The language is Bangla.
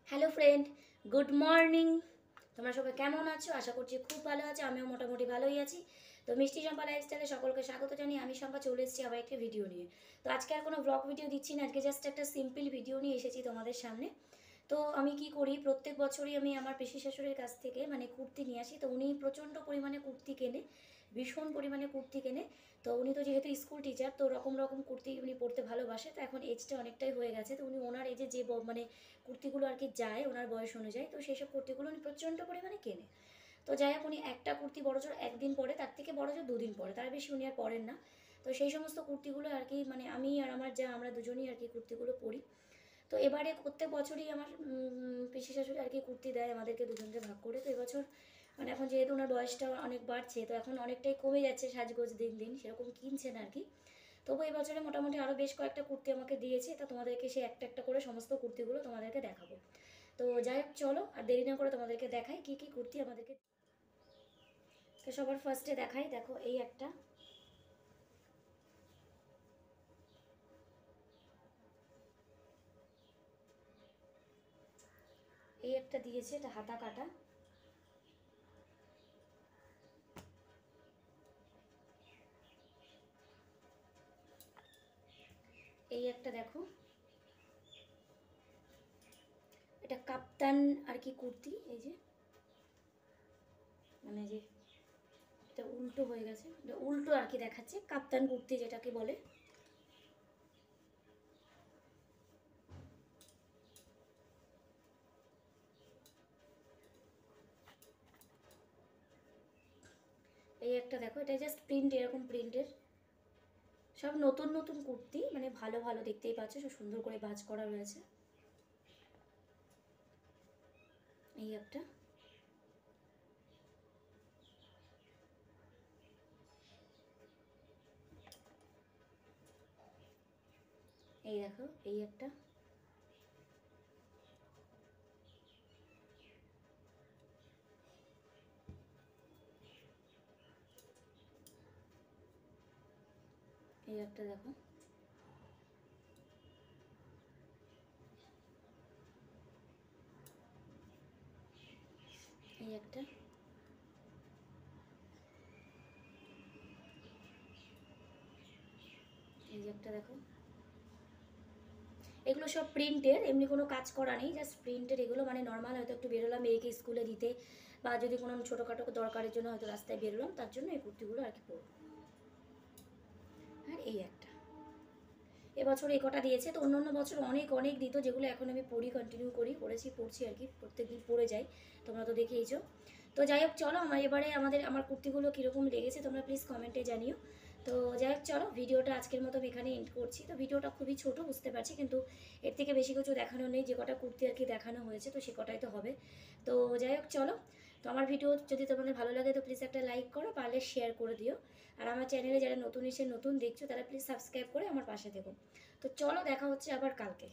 Hello friend, good morning. তোমরা সবাই কেমন আছো? আশা করছি খুব ভালো আছো। আমিও মোটামুটি ভালোই আছি। তো মিষ্টি শম্পা লাইফস্টাইলে সকলকে স্বাগত জানিয়ে আমি শম্পা চলে এসেছি আবার একটা ভিডিও নিয়ে। তো আজকে আর কোনো ব্লগ ভিডিও দিচ্ছি না, আজকে জাস্ট একটা সিম্পল ভিডিও নিয়ে এসেছি তোমাদের সামনে। তো আমি কি করি, প্রত্যেক বছরই আমি আমার পিসি শাশুড়ির কাছ থেকে মানে কুর্তি নিয়ে আসি। তো উনি প্রচণ্ড পরিমাণে কুর্তি কেনে, ভীষণ পরিমাণে কুর্তি কেনে। তো উনি তো যেহেতু স্কুল টিচার, তো রকম রকম কুর্তি উনি পরতে ভালোবাসে। তো এখন এজটা অনেকটাই হয়ে গেছে, তো উনি ওনার এজে যে মানে কুর্তিগুলো আর কি যায় ওনার বয়স অনুযায়ী, তো সেই সব কুর্তিগুলো উনি প্রচণ্ড পরিমাণে কেনে। তো যাই হোক, উনি একটা কুর্তি বড়জোর একদিন পরে, তার থেকে বড়জোর দুদিন পরে, তার বেশি উনি আর পরেন না। তো সেই সমস্ত কুর্তিগুলো আর কি মানে আমি আর আমার যা, আমরা দুজনেই আর কি কুর্তিগুলো পরি। তো এবারে প্রত্যেক বছরই আমার পিসি শাশুড়ি আর কি কুর্তি দেয় আমাদেরকে দুজনকে ভাগ করে। তো এবছর মানে এখন যেহেতু ওনার বয়সটা অনেক বাড়ছে, তো এখন অনেকটাই কমে যাচ্ছে সাজগোজ, দিন দিন সেরকম কিনছেন আর কি। তবু এই বছরে মোটামুটি আরও বেশ কয়েকটা কুর্তি আমাকে দিয়েছে, তা তোমাদেরকে সেই একটা একটা করে সমস্ত কুর্তিগুলো তোমাদেরকে দেখাবো। তো যাই হোক, চলো আর দেরি না করে তোমাদেরকে দেখাই কী কী কুর্তি আমাদেরকে। তো সবার ফার্স্টে দেখাই, দেখো এই একটা, এই একটা দিয়েছে, এটা হাতা কাটা। এই একটা দেখো, এটা কাপ্তান আর কি কুর্তি, এই যে মানে যে এটা উল্টো হয়ে গেছে, এটা উল্টো আর কি দেখাচ্ছে, কাপ্তান কুর্তি যেটাকে বলে। এই একটা দেখো, এটা জাস্ট প্রিন্ট, এরকম প্রিন্টের সব নতুন নতুন কুর্তি, মানে ভালো ভালো, দেখতেই পাচ্ছ সব সুন্দর করে ভাঁজ করা রয়েছে। এই একটা, এই দেখো এই একটা, এই একটা দেখো, এই একটা, এই যে একটা দেখো। এগুলো সব প্রিন্টের, এমনি কোনো কাজ করা নেই, জাস্ট প্রিন্টের এগুলো, মানে নর্মাল হয়তো একটু বেরোলাম মেয়েকে স্কুলে দিতে, বা যদি কোনো ছোটোখাটো দরকারের জন্য হয়তো রাস্তায় বেরোলাম, তার জন্য এই কুর্তিগুলো আর কি পরবো। আর এই একটা, এবছর এই কটা দিয়েছে। তো অন্য অন্য বছর অনেক অনেক দিত, যেগুলো এখন আমি পড়ি, কন্টিনিউ পড়ছি আর কি, প্রত্যেকদিন পড়ে যাই, তোমরা তো দেখেইছো। তো যাই হোক, চলো আমার এবারে আমার কুর্তিগুলো কীরকম লেগেছে তোমরা প্লিজ কমেন্টে জানিও। তো যাই হোক, চলো ভিডিওটা আজকের মতো এখানে এন্ড করছি। তো ভিডিওটা খুবই ছোট বুঝতে পারছি, কিন্তু এর থেকে বেশি কিছু দেখানো নেই, যে কটা কুর্তি আর কি দেখানো হয়েছে তো সে কটাই তো হবে। তো যাই হোক, চলো। তো আমার ভিডিও যদি তোমাদের ভালো লাগে তো প্লিজ একটা লাইক করো, পারলে শেয়ার করে দিও। আর আমার চ্যানেলে যারা নতুন এসে নতুন দেখছো তারা প্লিজ সাবস্ক্রাইব করে আমার পাশে থেকো। তো চলো, দেখা হচ্ছে আবার কালকে।